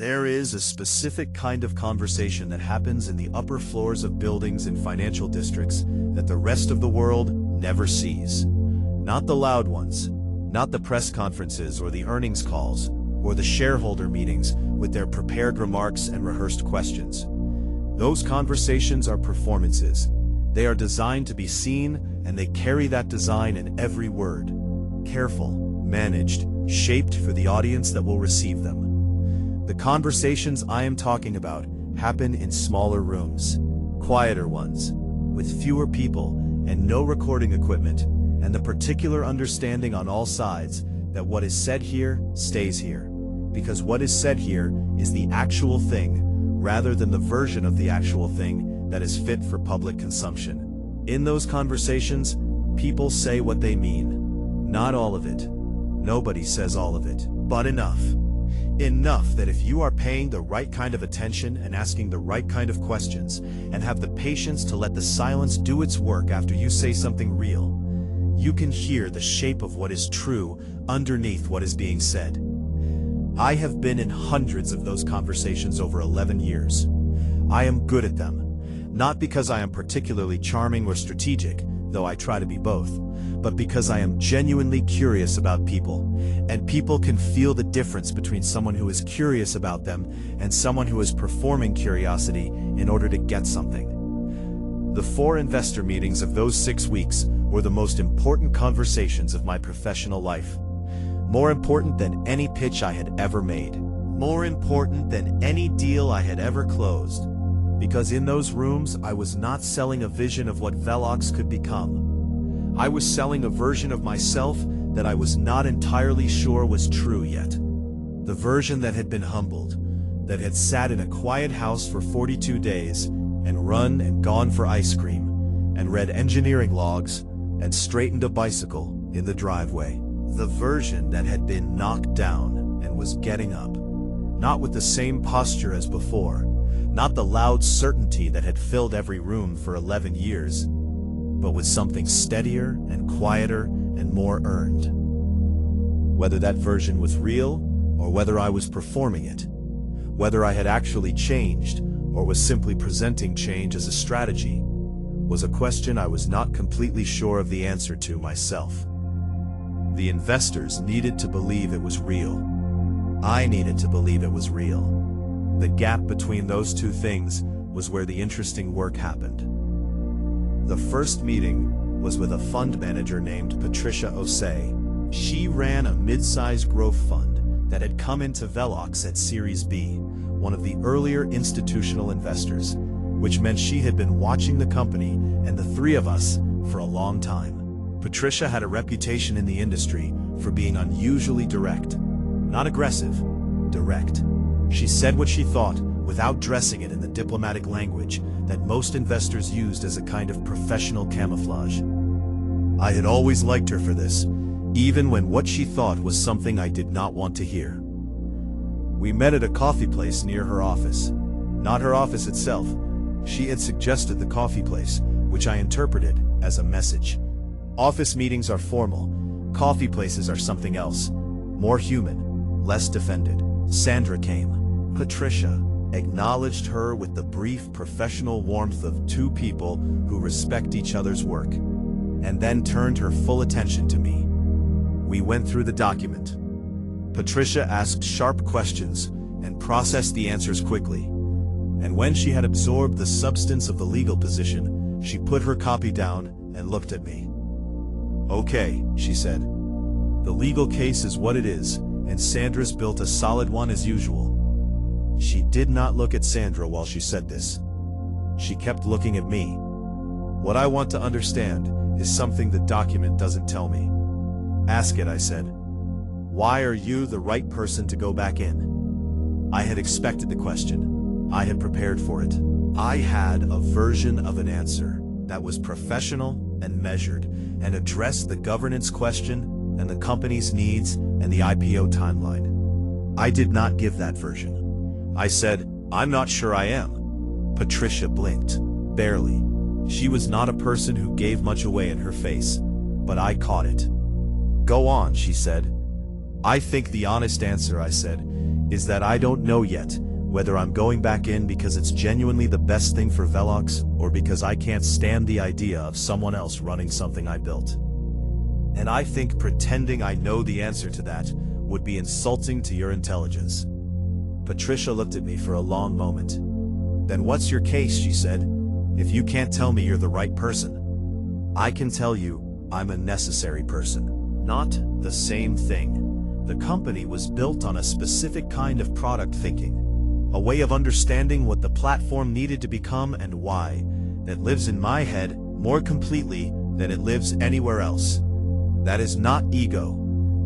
There is a specific kind of conversation that happens in the upper floors of buildings in financial districts that the rest of the world never sees. Not the loud ones, not the press conferences or the earnings calls, or the shareholder meetings with their prepared remarks and rehearsed questions. Those conversations are performances. They are designed to be seen, and they carry that design in every word. Careful, managed, shaped for the audience that will receive them. The conversations I am talking about happen in smaller rooms, quieter ones, with fewer people and no recording equipment, and the particular understanding on all sides that what is said here stays here, because what is said here is the actual thing, rather than the version of the actual thing that is fit for public consumption. In those conversations, people say what they mean. Not all of it. Nobody says all of it, but enough. Enough that if you are paying the right kind of attention and asking the right kind of questions, and have the patience to let the silence do its work after you say something real, you can hear the shape of what is true underneath what is being said. I have been in hundreds of those conversations over 11 years. I am good at them, not because I am particularly charming or strategic, though I try to be both, but because I am genuinely curious about people, and people can feel the difference between someone who is curious about them and someone who is performing curiosity in order to get something. The 4 investor meetings of those 6 weeks were the most important conversations of my professional life. More important than any pitch I had ever made. More important than any deal I had ever closed. Because in those rooms, I was not selling a vision of what Velox could become. I was selling a version of myself that I was not entirely sure was true yet. The version that had been humbled, that had sat in a quiet house for 42 days, and run and gone for ice cream, and read engineering logs, and straightened a bicycle in the driveway. The version that had been knocked down and was getting up, not with the same posture as before, not the loud certainty that had filled every room for 11 years, but with something steadier and quieter and more earned. Whether that version was real, or whether I was performing it, whether I had actually changed, or was simply presenting change as a strategy, was a question I was not completely sure of the answer to myself. The investors needed to believe it was real. I needed to believe it was real. The gap between those two things was where the interesting work happened. The first meeting was with a fund manager named Patricia Osei. She ran a mid-sized growth fund that had come into Velox at Series B, one of the earlier institutional investors, which meant she had been watching the company and the 3 of us for a long time. Patricia had a reputation in the industry for being unusually direct. Not aggressive, direct. She said what she thought without dressing it in the diplomatic language that most investors used as a kind of professional camouflage. I had always liked her for this, even when what she thought was something I did not want to hear. We met at a coffee place near her office. Not her office itself. She had suggested the coffee place, which I interpreted as a message. Office meetings are formal. Coffee places are something else. More human, less defended. Sandra came. Patricia acknowledged her with the brief professional warmth of 2 people who respect each other's work, and then turned her full attention to me. We went through the document. Patricia asked sharp questions and processed the answers quickly, and when she had absorbed the substance of the legal position, she put her copy down and looked at me. "Okay," she said. "The legal case is what it is, and Sandra's built a solid one as usual." She did not look at Sandra while she said this. She kept looking at me. What I want to understand is something the document doesn't tell me. "Ask it," I said. "Why are you the right person to go back in?" I had expected the question. I had prepared for it. I had a version of an answer that was professional and measured and addressed the governance question and the company's needs and the IPO timeline. I did not give that version. I said, "I'm not sure I am." Patricia blinked. Barely. She was not a person who gave much away in her face, but I caught it. "Go on," she said. "I think the honest answer," I said, is that I don't know yet whether I'm going back in because it's genuinely the best thing for Velox or because I can't stand the idea of someone else running something I built. And I think pretending I know the answer to that would be insulting to your intelligence. Patricia looked at me for a long moment. Then what's your case, she said. If you can't tell me you're the right person, I can tell you I'm a necessary person. Not the same thing. The company was built on a specific kind of product thinking, a way of understanding what the platform needed to become and why, that lives in my head more completely than it lives anywhere else. That is not ego.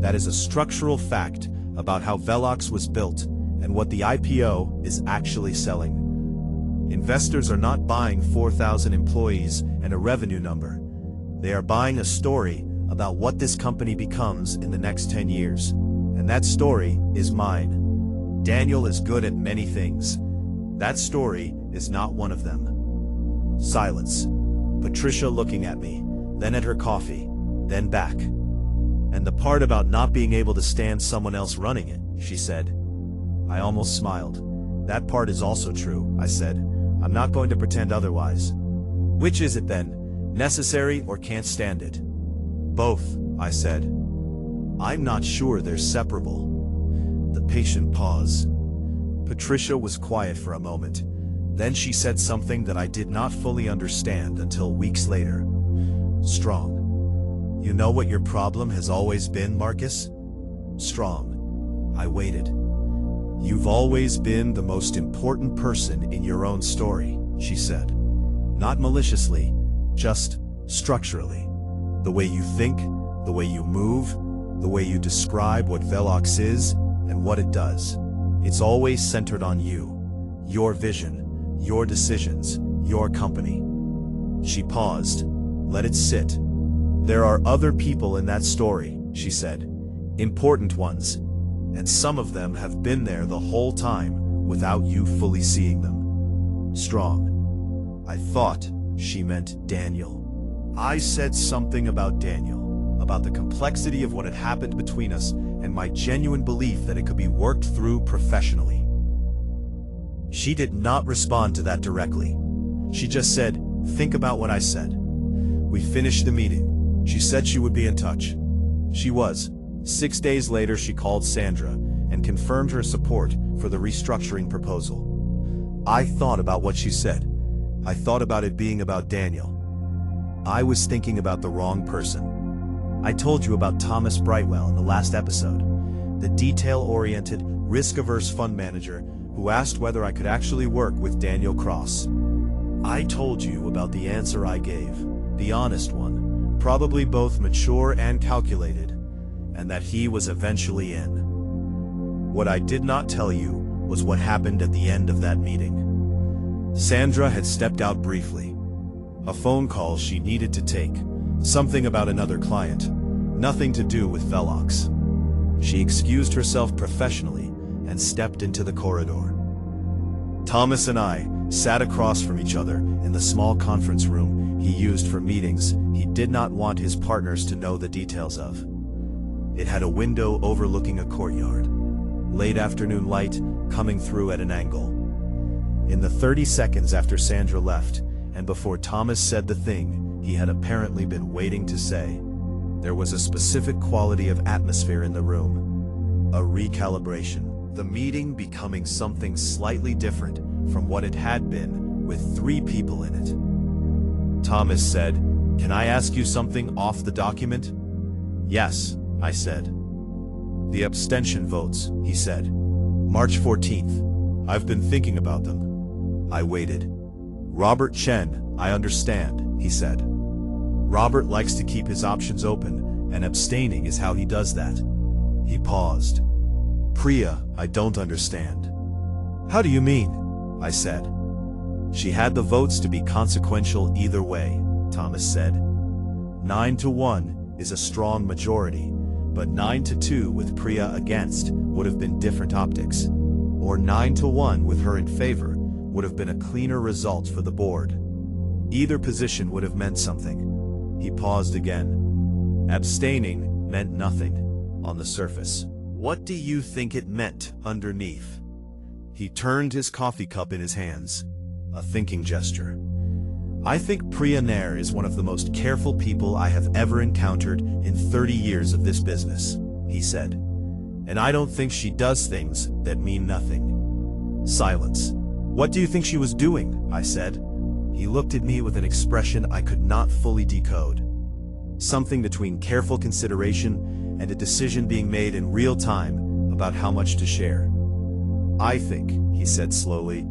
That is a structural fact about how Velox was built and what the IPO is actually selling. Investors are not buying 4,000 employees and a revenue number. They are buying a story about what this company becomes in the next 10 years. And that story is mine. Daniel is good at many things. That story is not one of them. Silence. Patricia looking at me, then at her coffee, then back. And the part about not being able to stand someone else running it, she said. I almost smiled. That part is also true, I said. I'm not going to pretend otherwise. Which is it then? Necessary or can't stand it? Both, I said. I'm not sure they're separable. The patient paused. Patricia was quiet for a moment. Then she said something that I did not fully understand until weeks later. Strong. You know what your problem has always been, Marcus? Strong. I waited. You've always been the most important person in your own story, she said. Not maliciously, just structurally. The way you think, the way you move, the way you describe what Velox is and what it does. It's always centered on you, your vision, your decisions, your company. She paused. Let it sit. There are other people in that story, she said. Important ones. And some of them have been there the whole time without you fully seeing them. Strong. I thought she meant Daniel. I said something about Daniel, about the complexity of what had happened between us and my genuine belief that it could be worked through professionally. She did not respond to that directly. She just said, think about what I said. We finished the meeting. She said she would be in touch. She was. 6 days later, she called Sandra and confirmed her support for the restructuring proposal. I thought about what she said. I thought about it being about Daniel. I was thinking about the wrong person. I told you about Thomas Brightwell in the last episode, the detail-oriented, risk-averse fund manager who asked whether I could actually work with Daniel Cross. I told you about the answer I gave, the honest one, probably both mature and calculated, and that he was eventually in. What I did not tell you was what happened at the end of that meeting. Sandra had stepped out briefly. A phone call she needed to take, something about another client, nothing to do with Velox. She excused herself professionally and stepped into the corridor. Thomas and I sat across from each other in the small conference room he used for meetings he did not want his partners to know the details of. It had a window overlooking a courtyard, late afternoon light coming through at an angle. In the 30 seconds after Sandra left, and before Thomas said the thing he had apparently been waiting to say, there was a specific quality of atmosphere in the room, a recalibration, the meeting becoming something slightly different from what it had been with 3 people in it. Thomas said, "Can I ask you something off the document?" "Yes," I said. "The abstention votes," he said. "March 14th. I've been thinking about them." I waited. "Robert Chen, I understand," he said. "Robert likes to keep his options open, and abstaining is how he does that." He paused. "Priya, I don't understand." "How do you mean?" I said. "She had the votes to be consequential either way," Thomas said. 9-1 is a strong majority, but 9-2 with Priya against would have been different optics. Or 9-1 with her in favor would have been a cleaner result for the board. Either position would have meant something. He paused again. Abstaining meant nothing, on the surface. What do you think it meant underneath? He turned his coffee cup in his hands, a thinking gesture. I think Priya Nair is one of the most careful people I have ever encountered in 30 years of this business, he said. And I don't think she does things that mean nothing. Silence. What do you think she was doing? I said. He looked at me with an expression I could not fully decode. Something between careful consideration and a decision being made in real time about how much to share. I think, he said slowly,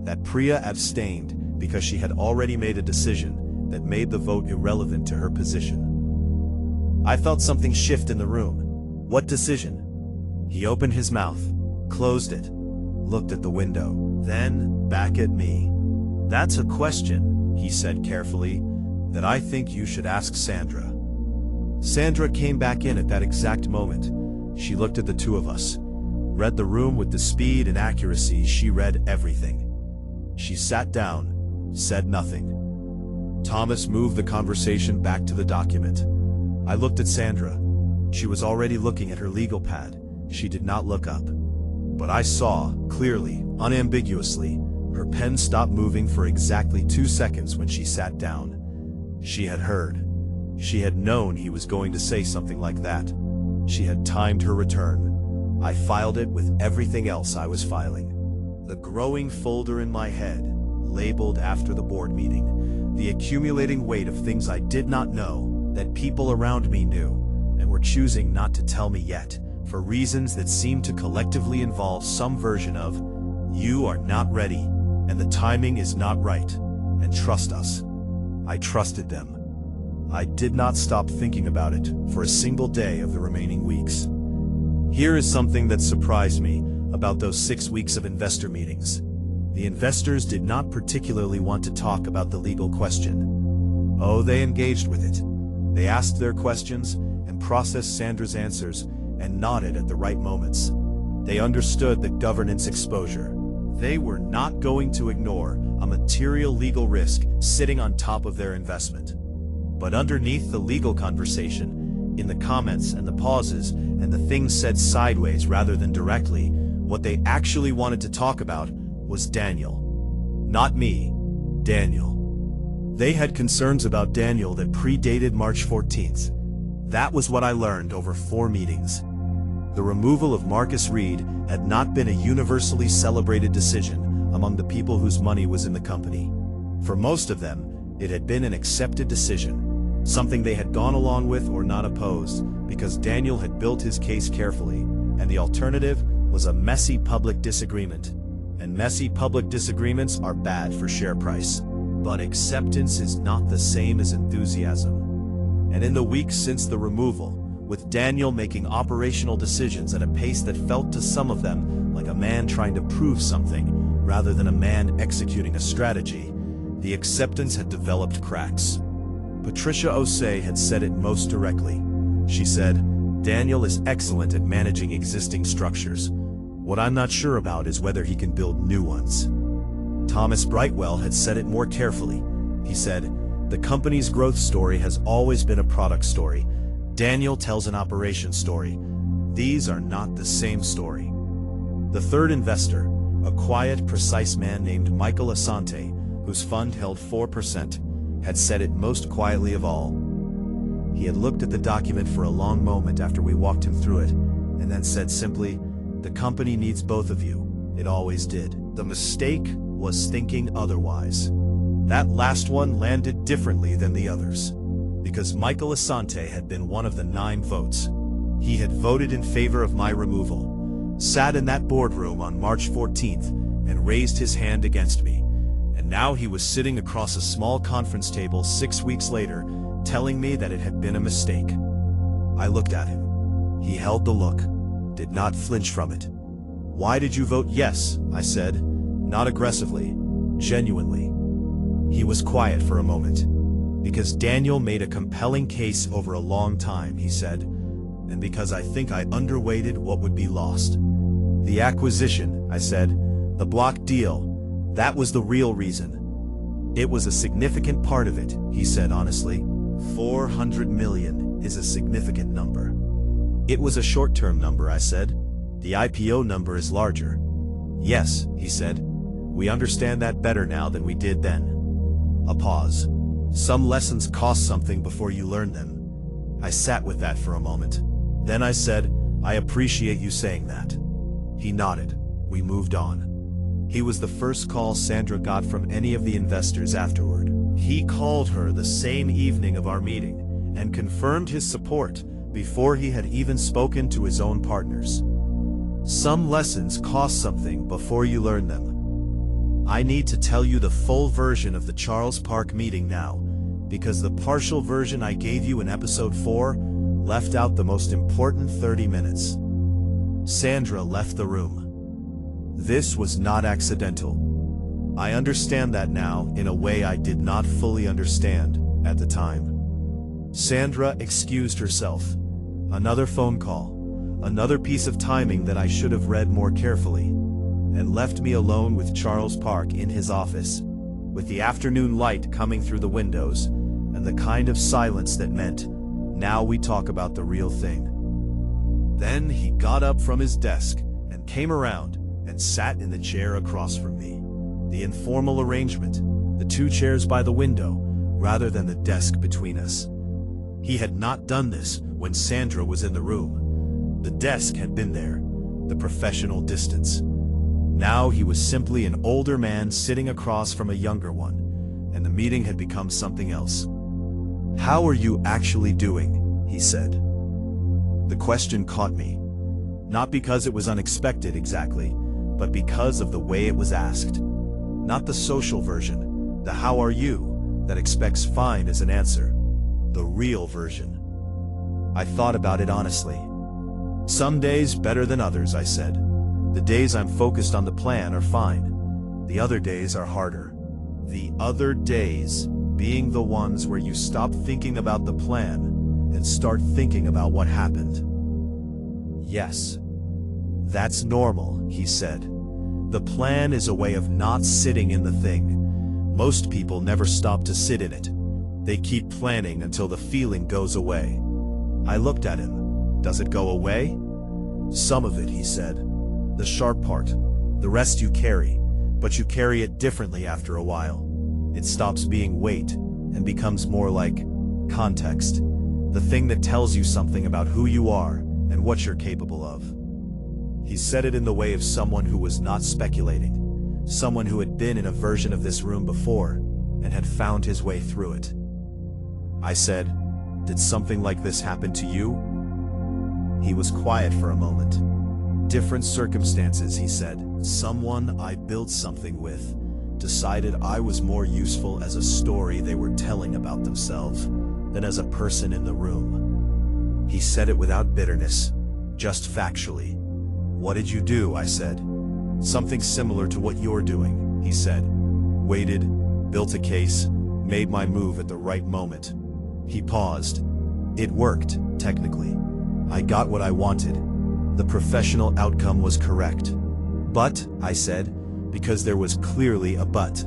that Priya abstained because she had already made a decision that made the vote irrelevant to her position. I felt something shift in the room. What decision? He opened his mouth, closed it, looked at the window, then back at me. That's a question, he said carefully, that I think you should ask Sandra. Sandra came back in at that exact moment. She looked at the two of us, read the room with the speed and accuracy she read everything. She sat down, said nothing. Thomas moved the conversation back to the document. I looked at Sandra. She was already looking at her legal pad. She did not look up. But I saw, clearly, unambiguously, her pen stop moving for exactly 2 seconds when she sat down. She had heard. She had known he was going to say something like that. She had timed her return. I filed it with everything else I was filing. The growing folder in my head, labeled after the board meeting, the accumulating weight of things I did not know, that people around me knew, and were choosing not to tell me yet, for reasons that seemed to collectively involve some version of, you are not ready, and the timing is not right, and trust us. I trusted them. I did not stop thinking about it for a single day of the remaining weeks. Here is something that surprised me about those 6 weeks of investor meetings. The investors did not particularly want to talk about the legal question. Oh, they engaged with it. They asked their questions and processed Sandra's answers and nodded at the right moments. They understood the governance exposure. They were not going to ignore a material legal risk sitting on top of their investment. But underneath the legal conversation, in the comments and the pauses and the things said sideways rather than directly, what they actually wanted to talk about was Daniel. Not me, Daniel. They had concerns about Daniel that predated March 14th. That was what I learned over 4 meetings. The removal of Marcus Reed had not been a universally celebrated decision among the people whose money was in the company. For most of them, it had been an accepted decision, something they had gone along with or not opposed, because Daniel had built his case carefully, and the alternative was a messy public disagreement. And messy public disagreements are bad for share price. But acceptance is not the same as enthusiasm. And in the weeks since the removal, with Daniel making operational decisions at a pace that felt to some of them like a man trying to prove something, rather than a man executing a strategy, the acceptance had developed cracks. Patricia Osei had said it most directly. She said, Daniel is excellent at managing existing structures. What I'm not sure about is whether he can build new ones. Thomas Brightwell had said it more carefully. He said, the company's growth story has always been a product story. Daniel tells an operation story. These are not the same story. The third investor, a quiet, precise man named Michael Asante, whose fund held 4%, had said it most quietly of all. He had looked at the document for a long moment after we walked him through it, and then said simply, the company needs both of you. It always did. The mistake was thinking otherwise. That last one landed differently than the others, because Michael Asante had been one of the 9 votes. He had voted in favor of my removal, sat in that boardroom on March 14th, and raised his hand against me. And now he was sitting across a small conference table 6 weeks later, telling me that it had been a mistake. I looked at him. He held the look, did not flinch from it. Why did you vote yes? I said, not aggressively, genuinely. He was quiet for a moment. Because Daniel made a compelling case over a long time, he said, and because I think I underweighted what would be lost. The acquisition, I said, the block deal, that was the real reason. It was a significant part of it, he said honestly. 400 million is a significant number. It was a short-term number, I said. The IPO number is larger. Yes, he said. We understand that better now than we did then. A pause. Some lessons cost something before you learn them. I sat with that for a moment. Then I said, I appreciate you saying that. He nodded. We moved on. He was the first call Sandra got from any of the investors afterward. He called her the same evening of our meeting and confirmed his support before he had even spoken to his own partners. Some lessons cost something before you learn them. I need to tell you the full version of the Charles Park meeting now, because the partial version I gave you in episode 4 left out the most important 30 minutes. Sandra left the room. This was not accidental. I understand that now in a way I did not fully understand at the time. Sandra excused herself. Another phone call, another piece of timing that I should have read more carefully, and left me alone with Charles Park in his office, with the afternoon light coming through the windows, and the kind of silence that meant, now we talk about the real thing. Then he got up from his desk and came around and sat in the chair across from me. The informal arrangement, the 2 chairs by the window, rather than the desk between us. He had not done this when Sandra was in the room. The desk had been there, the professional distance. Now he was simply an older man sitting across from a younger one, and the meeting had become something else. How are you actually doing? He said. The question caught me. Not because it was unexpected exactly, but because of the way it was asked. Not the social version, the how are you, that expects fine as an answer. The real version. I thought about it honestly. Some days better than others, I said. The days I'm focused on the plan are fine. The other days are harder. The other days being the ones where you stop thinking about the plan and start thinking about what happened. Yes. That's normal, he said. The plan is a way of not sitting in the thing. Most people never stop to sit in it. They keep planning until the feeling goes away. I looked at him. Does it go away? Some of it, he said. The sharp part. The rest you carry, but you carry it differently after a while. It stops being weight and becomes more like context. The thing that tells you something about who you are and what you're capable of. He said it in the way of someone who was not speculating, someone who had been in a version of this room before and had found his way through it. I said, did something like this happen to you? He was quiet for a moment. Different circumstances, he said. Someone I built something with decided I was more useful as a story they were telling about themselves than as a person in the room. He said it without bitterness, just factually. What did you do? I said. Something similar to what you're doing, he said. Waited, built a case, made my move at the right moment. He paused. It worked, technically. I got what I wanted. The professional outcome was correct. But, I said, because there was clearly a but.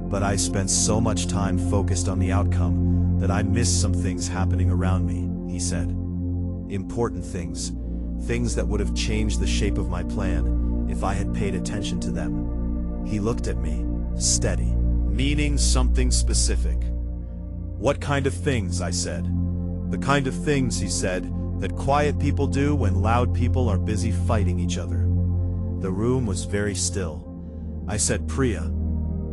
But I spent so much time focused on the outcome that I missed some things happening around me, he said. Important things. Things that would have changed the shape of my plan if I had paid attention to them. He looked at me, steady, meaning something specific. What kind of things? I said. The kind of things, he said, that quiet people do when loud people are busy fighting each other. The room was very still. I said, Priya.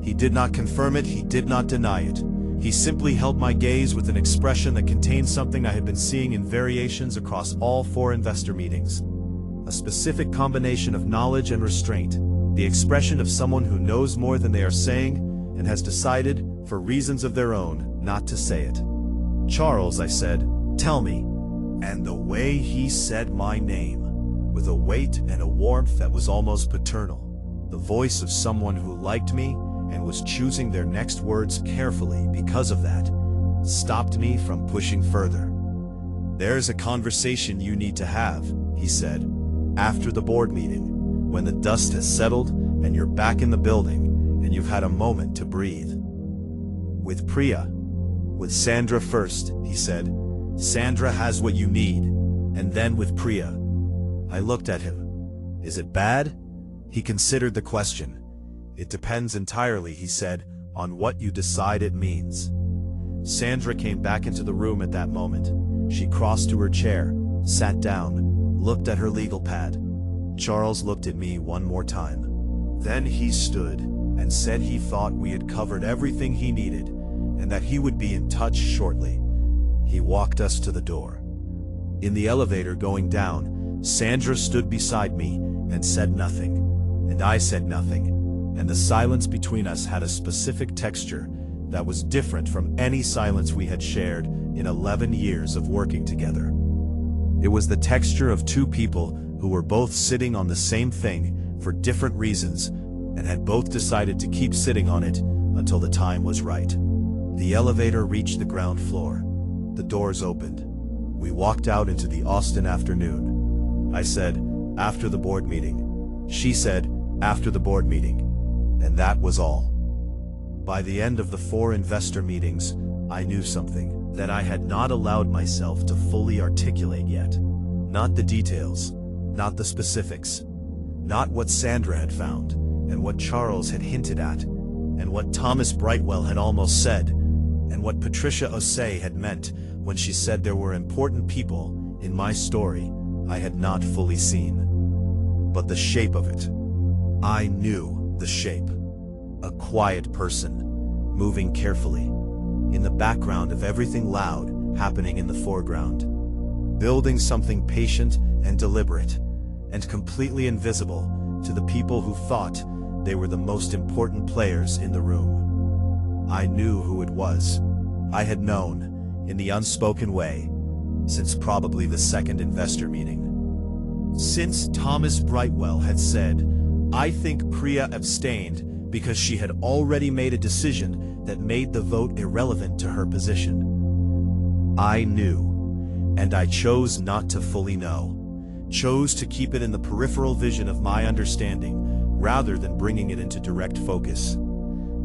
He did not confirm it, he did not deny it. He simply held my gaze with an expression that contained something I had been seeing in variations across all 4 investor meetings. A specific combination of knowledge and restraint, the expression of someone who knows more than they are saying and has decided, for reasons of their own, not to say it. Charles, I said, tell me. And the way he said my name, with a weight and a warmth that was almost paternal, the voice of someone who liked me and was choosing their next words carefully because of that, stopped me from pushing further. There's a conversation you need to have, he said, after the board meeting, when the dust has settled and you're back in the building and you've had a moment to breathe. With Priya. With Sandra first, he said. Sandra has what you need. and then with Priya. I looked at him. Is it bad? He considered the question. It depends entirely, he said, on what you decide it means. Sandra came back into the room at that moment. She crossed to her chair, sat down, looked at her legal pad. Charles looked at me one more time. Then he stood and said he thought we had covered everything he needed and that he would be in touch shortly. He walked us to the door. In the elevator going down, Sandra stood beside me and said nothing, and I said nothing, and the silence between us had a specific texture that was different from any silence we had shared in 11 years of working together. It was the texture of two people who were both sitting on the same thing for different reasons and had both decided to keep sitting on it until the time was right. The elevator reached the ground floor. The doors opened. We walked out into the Austin afternoon. I said, after the board meeting. She said, after the board meeting. And that was all. By the end of the 4 investor meetings, I knew something that I had not allowed myself to fully articulate yet. Not the details, not the specifics, not what Sandra had found, and what Charles had hinted at, and what Thomas Brightwell had almost said, and what Patricia Osei had meant when she said there were important people in my story I had not fully seen. But the shape of it. I knew the shape. A quiet person, moving carefully, in the background of everything loud happening in the foreground. Building something patient and deliberate, and completely invisible to the people who thought they were the most important players in the room. I knew who it was. I had known, in the unspoken way, since probably the second investor meeting. Since Thomas Brightwell had said, I think Priya abstained because she had already made a decision that made the vote irrelevant to her position. I knew, and I chose not to fully know, chose to keep it in the peripheral vision of my understanding rather than bringing it into direct focus.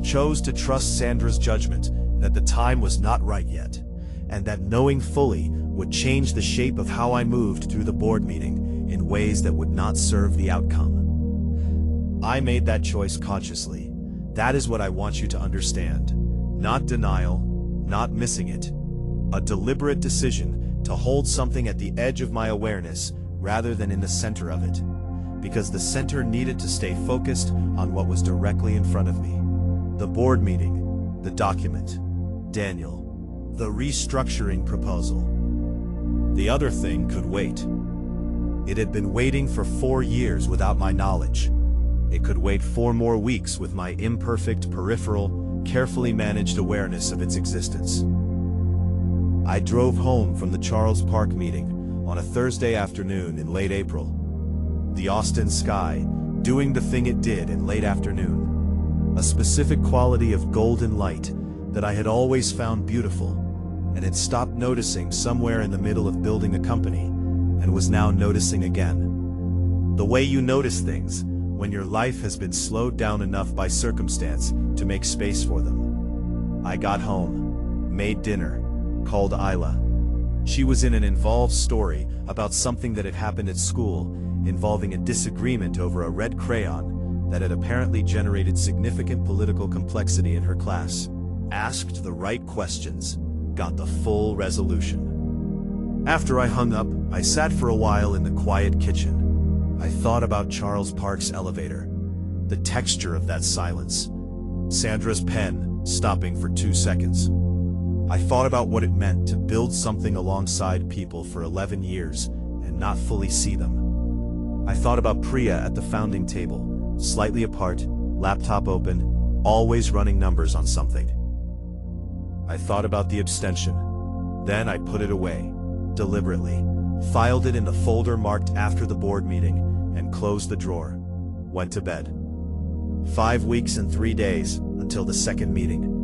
Chose to trust Sandra's judgment that the time was not right yet, and that knowing fully would change the shape of how I moved through the board meeting in ways that would not serve the outcome. I made that choice consciously. That is what I want you to understand. Not denial, not missing it. A deliberate decision to hold something at the edge of my awareness rather than in the center of it. Because the center needed to stay focused on what was directly in front of me. The board meeting, the document, Daniel, the restructuring proposal. The other thing could wait. It had been waiting for 4 years without my knowledge. It could wait 4 more weeks with my imperfect, peripheral, carefully managed awareness of its existence. I drove home from the Charles Park meeting on a Thursday afternoon in late April. The Austin sky, doing the thing it did in late afternoon. A specific quality of golden light that I had always found beautiful and had stopped noticing somewhere in the middle of building a company and was now noticing again. The way you notice things when your life has been slowed down enough by circumstance to make space for them. I got home, made dinner, called Isla. She was in an involved story about something that had happened at school involving a disagreement over a red crayon that had apparently generated significant political complexity in her class. Asked the right questions, got the full resolution. After I hung up, I sat for a while in the quiet kitchen. I thought about Charles Park's elevator, the texture of that silence, Sandra's pen stopping for 2 seconds. I thought about what it meant to build something alongside people for 11 years and not fully see them. I thought about Priya at the founding table, slightly apart, laptop open, always running numbers on something. I thought about the abstention. Then I put it away, deliberately, filed it in the folder marked after the board meeting, and closed the drawer. Went to bed. 5 weeks and 3 days until the second meeting.